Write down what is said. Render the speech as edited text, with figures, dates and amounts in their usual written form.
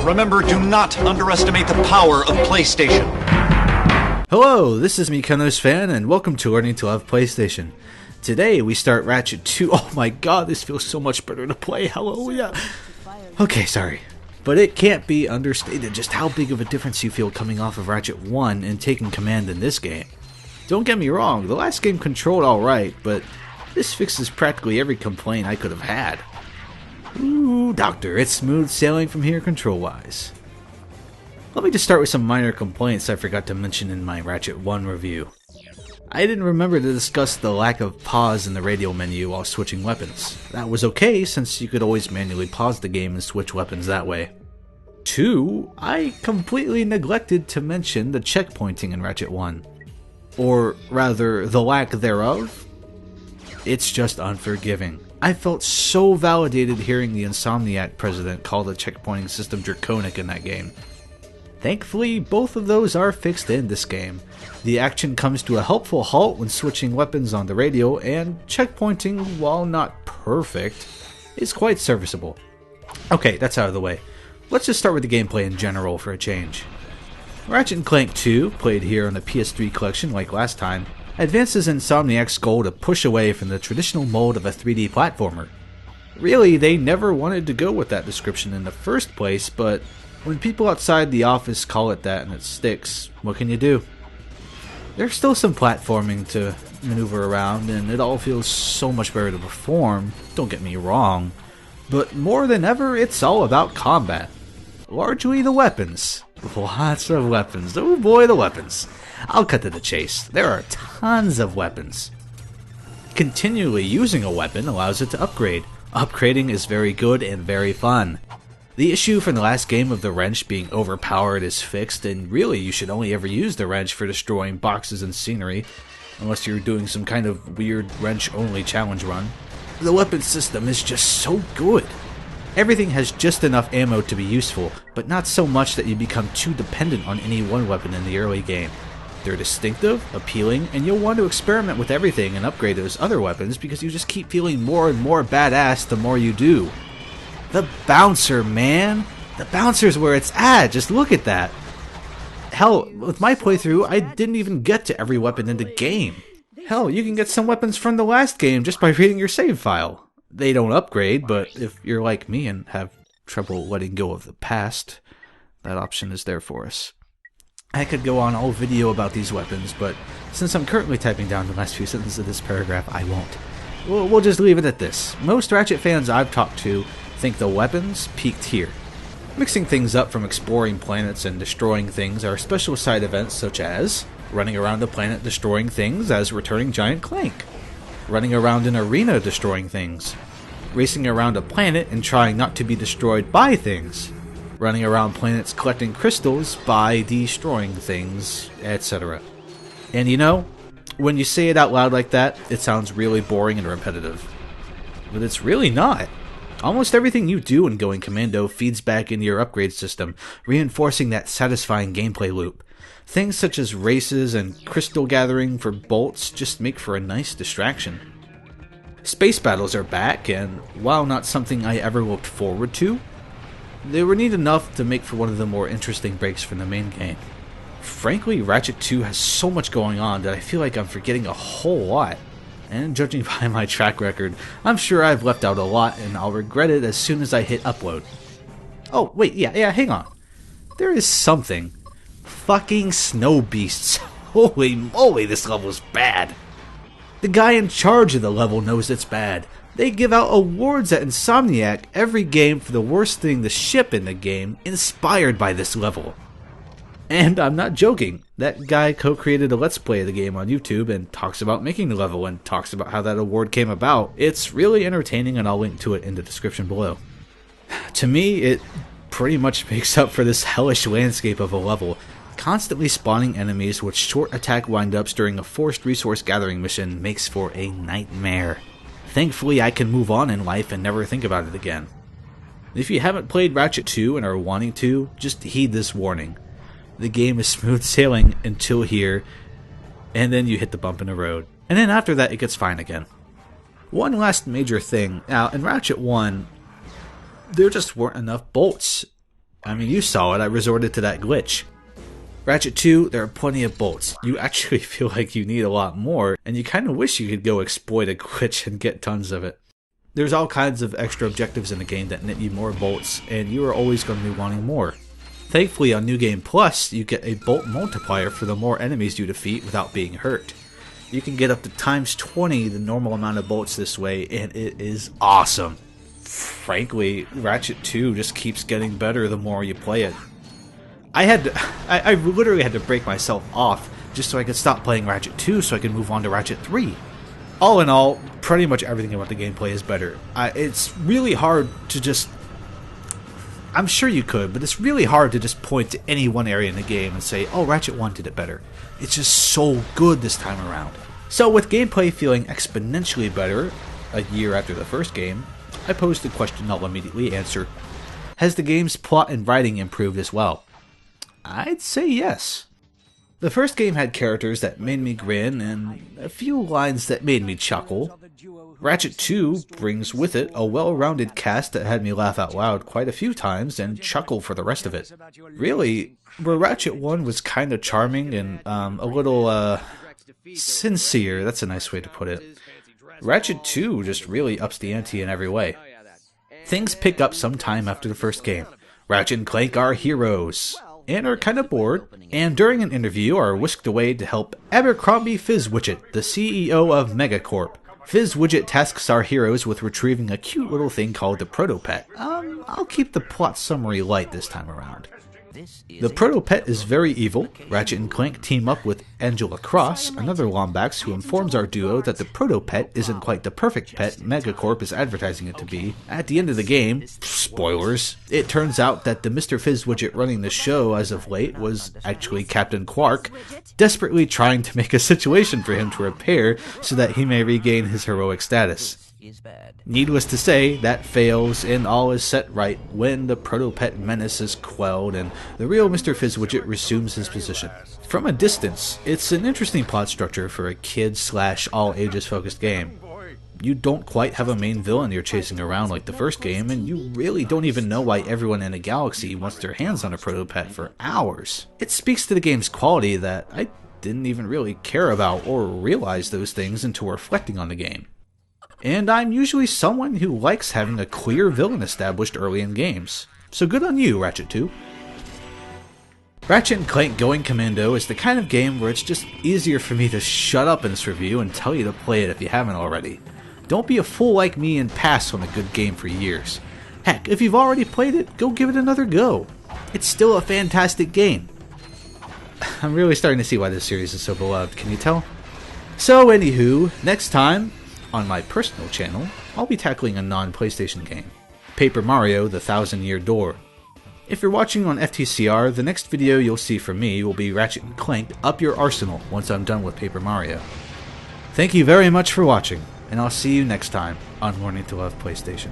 Remember, do not underestimate the power of PlayStation. Hello, this is MykonosFan, and welcome to Learning to Love PlayStation. Today we start Ratchet 2. Oh my god, this feels so much better to play. Hallelujah. Okay, sorry. But it can't be understated just how big of a difference you feel coming off of Ratchet 1 and taking command in this game. Don't get me wrong, the last game controlled alright, but this fixes practically every complaint I could have had. Ooh, Doctor, it's smooth sailing from here control-wise. Let me just start with some minor complaints I forgot to mention in my Ratchet 1 review. I didn't remember to discuss the lack of pause in the radio menu while switching weapons. That was okay since you could always manually pause the game and switch weapons that way. 2. I completely neglected to mention the checkpointing in Ratchet 1. Or rather, the lack thereof. It's just unforgiving. I felt so validated hearing the Insomniac president call the checkpointing system draconic in that game. Thankfully, both of those are fixed in this game. The action comes to a helpful halt when switching weapons on the radio, and checkpointing, while not perfect, is quite serviceable. Okay, that's out of the way. Let's just start with the gameplay in general for a change. Ratchet and Clank 2, played here on the PS3 collection like last time, advances Insomniac's goal to push away from the traditional mold of a 3D platformer. Really, they never wanted to go with that description in the first place, but when people outside the office call it that and it sticks, what can you do? There's still some platforming to maneuver around, and it all feels so much better to perform, don't get me wrong, but more than ever, it's all about combat. Largely the weapons. Lots of weapons. Oh boy, the weapons. I'll cut to the chase. There are tons of weapons. Continually using a weapon allows it to upgrade. Upgrading is very good and very fun. The issue from the last game of the wrench being overpowered is fixed, and really you should only ever use the wrench for destroying boxes and scenery, unless you're doing some kind of weird wrench-only challenge run. The weapon system is just so good. Everything has just enough ammo to be useful, but not so much that you become too dependent on any one weapon in the early game. They're distinctive, appealing, and you'll want to experiment with everything and upgrade those other weapons because you just keep feeling more and more badass the more you do. The bouncer, man! The bouncer's where it's at, just look at that! Hell, with my playthrough, I didn't even get to every weapon in the game. Hell, you can get some weapons from the last game just by reading your save file. They don't upgrade, but if you're like me and have trouble letting go of the past, that option is there for us. I could go on all video about these weapons, but since I'm currently typing down the last few sentences of this paragraph, I won't. We'll just leave it at this. Most Ratchet fans I've talked to think the weapons peaked here. Mixing things up from exploring planets and destroying things are special side events such as running around the planet destroying things as returning Giant Clank, running around an arena destroying things, racing around a planet and trying not to be destroyed by things, running around planets collecting crystals by destroying things, etc. And you know, when you say it out loud like that, it sounds really boring and repetitive. But it's really not. Almost everything you do in going Commando feeds back into your upgrade system, reinforcing that satisfying gameplay loop. Things such as races and crystal gathering for bolts just make for a nice distraction. Space battles are back, and while not something I ever looked forward to, they were neat enough to make for one of the more interesting breaks from the main game. Frankly, Ratchet 2 has so much going on that I feel like I'm forgetting a whole lot. And judging by my track record, I'm sure I've left out a lot and I'll regret it as soon as I hit upload. Oh, wait, yeah, hang on. There is something. Fucking snow beasts. Holy moly, this level's bad. The guy in charge of the level knows it's bad. They give out awards at Insomniac every game for the worst thing to ship in the game, inspired by this level. And I'm not joking. That guy co-created a Let's Play of the game on YouTube and talks about making the level and talks about how that award came about. It's really entertaining, and I'll link to it in the description below. To me, it pretty much makes up for this hellish landscape of a level, constantly spawning enemies with short attack windups during a forced resource gathering mission makes for a nightmare. Thankfully, I can move on in life and never think about it again. If you haven't played Ratchet 2 and are wanting to, just heed this warning. The game is smooth sailing until here, and then you hit the bump in the road. And then after that, it gets fine again. One last major thing. Now, in Ratchet 1, there just weren't enough bolts. I mean, you saw it, I resorted to that glitch. Ratchet 2, there are plenty of bolts. You actually feel like you need a lot more, and you kind of wish you could go exploit a glitch and get tons of it. There's all kinds of extra objectives in the game that net you more bolts, and you are always going to be wanting more. Thankfully, on New Game Plus, you get a bolt multiplier for the more enemies you defeat without being hurt. You can get up to times 20 the normal amount of bolts this way, and it is awesome. Frankly, Ratchet 2 just keeps getting better the more you play it. I literally had to break myself off just so I could stop playing Ratchet 2 so I could move on to Ratchet 3. All in all, pretty much everything about the gameplay is better. It's really hard to just... I'm sure you could, but it's really hard to just point to any one area in the game and say, oh, Ratchet 1 did it better. It's just so good this time around. So with gameplay feeling exponentially better a year after the first game, I posed the question I'll immediately answer. Has the game's plot and writing improved as well? I'd say yes. The first game had characters that made me grin and a few lines that made me chuckle. Ratchet 2 brings with it a well-rounded cast that had me laugh out loud quite a few times and chuckle for the rest of it. Really, where Ratchet 1 was kinda charming and a little sincere, that's a nice way to put it, Ratchet 2 just really ups the ante in every way. Things pick up sometime after the first game. Ratchet and Clank are heroes, and are kind of bored, and during an interview are whisked away to help Abercrombie Fizzwidget, the CEO of Megacorp. Fizzwidget tasks our heroes with retrieving a cute little thing called the Protopet. I'll keep the plot summary light this time around. The Protopet is very evil. Ratchet and Clank team up with Angela Cross, another Lombax, who informs our duo that the Protopet isn't quite the perfect pet Megacorp is advertising it to be. At the end of the game, spoilers, it turns out that the Mr. Fizzwidget running the show as of late was actually Captain Quark, desperately trying to make a situation for him to repair so that he may regain his heroic status. Needless to say, that fails and all is set right when the Protopet menace is quelled and the real Mr. Fizzwidget resumes his position. From a distance, it's an interesting plot structure for a kid/all-ages focused game. You don't quite have a main villain you're chasing around like the first game, and you really don't even know why everyone in the galaxy wants their hands on a Protopet for hours. It speaks to the game's quality that I didn't even really care about or realize those things until reflecting on the game. And I'm usually someone who likes having a clear villain established early in games. So good on you, Ratchet 2. Ratchet and Clank Going Commando is the kind of game where it's just easier for me to shut up in this review and tell you to play it if you haven't already. Don't be a fool like me and pass on a good game for years. Heck, if you've already played it, go give it another go. It's still a fantastic game. I'm really starting to see why this series is so beloved, can you tell? So anywho, next time, on my personal channel, I'll be tackling a non-PlayStation game, Paper Mario: The Thousand Year Door. If you're watching on FTCR, the next video you'll see from me will be Ratchet and Clank Up Your Arsenal once I'm done with Paper Mario. Thank you very much for watching, and I'll see you next time on Learning to Love PlayStation.